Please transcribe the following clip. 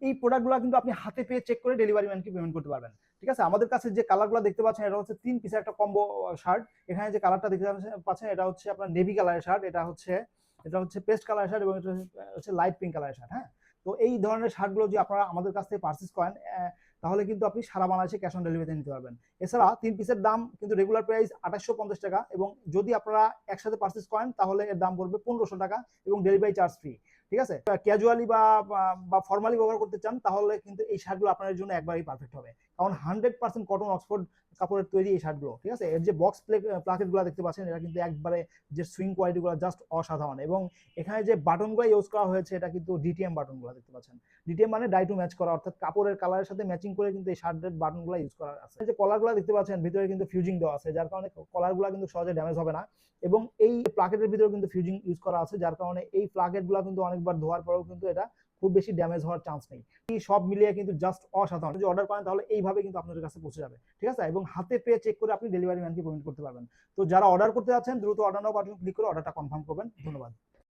এই প্রোডাক্টগুলো কিন্তু আপনি হাতে পেয়ে চেক করে ডেলিভারি ম্যানকে পেমেন্ট করতে পারবেন। ঠিক আছে, আমাদের কাছে যে কালারগুলো দেখতে পাচ্ছেন এটা হচ্ছে 3 পিসের একটা কম্বো শার্ট। এখানে যে কালারটা দেখতে পাচ্ছেন এটা হচ্ছে আপনার নেভি কালারের শার্ট, এটা হচ্ছে পেস্ট কালারের শার্ট এবং এটা হচ্ছে লাইট পিঙ্ক কালারের শার্ট। হ্যাঁ, তো এই ধরনের শার্টগুলো যদি আপনারা আমাদের কাছ থেকে পারচেজ করেন তাহলে কিন্তু আপনি সারা বাংলাদেশে ক্যাশ অন ডেলিভারিতে নিতে পারবেন। এছাড়া 3 পিসের দাম কিন্তু রেগুলার প্রাইস 2850 টাকা, এবং যদি আপনারা একসাথে পারচেজ করেন তাহলে এর দাম পড়বে 1500 টাকা এবং ডেলিভারি চার্জ ফ্রি। ঠিক আছে, ক্যাজুয়ালি বা ফর্মালি ব্যবহার করতে চান তাহলে কিন্তু এই শার্টগুলো আপনার জন্য একবারই পারফেক্ট হবে, কারণ 100% কটন অক্সফোর্ড কাপড়ের তৈরি এই শার্টগুলো। ঠিক আছে, এর যে বক্স প্লাকেটগুলো দেখতে পাচ্ছেন এটা কিন্তু একবারে যে সুইং কোয়ালিটিগুলো জাস্ট অসাধারণ, এবং এখানে যে বাটনগুলো ইউজ করা হয়েছে এটা কিন্তু ডিটিএম বাটনগুলো দেখতে পাচ্ছেন। ডিটিএম মানে ডাই টু ম্যাচ করা, অর্থাৎ কাপড়ের কালারের সাথে ম্যাচিং করে কিন্তু এই শার্টের বাটনগুলো ইউজ করা আছে। যে কলারগুলো দেখতে পাচ্ছেন ভিতরে কিন্তু ফিউজিং দেওয়া আছে, যার কারণে কলারগুলো কিন্তু সহজে ড্যামেজ হবে না, এবং এই প্লাকেটের ভিতরে কিন্তু ফিউজিং ইউজ করা আছে, যার কারণে এই প্লাকেটগুলো কিন্তু অনেকবার ধোয়ার পরেও কিন্তু এটা খুব বেশি ড্যামেজ হওয়ার চান্স নেই। এই সব মিলিয়ে কিন্তু জাস্ট অসাধারণ। যদি অর্ডার করেন তাহলে এইভাবে কিন্তু আপনাদের কাছে পৌঁছে যাবে। ঠিক আছে, এবং হাতে পেয়ে চেক করে আপনি ডেলিভারি ম্যানকে পেমেন্ট করতে পারবেন। তো যারা অর্ডার করতে যাচ্ছেন দ্রুত অর্ডার নাও বাটন ক্লিক করে অর্ডারটা কনফার্ম করবেন। ধন্যবাদ।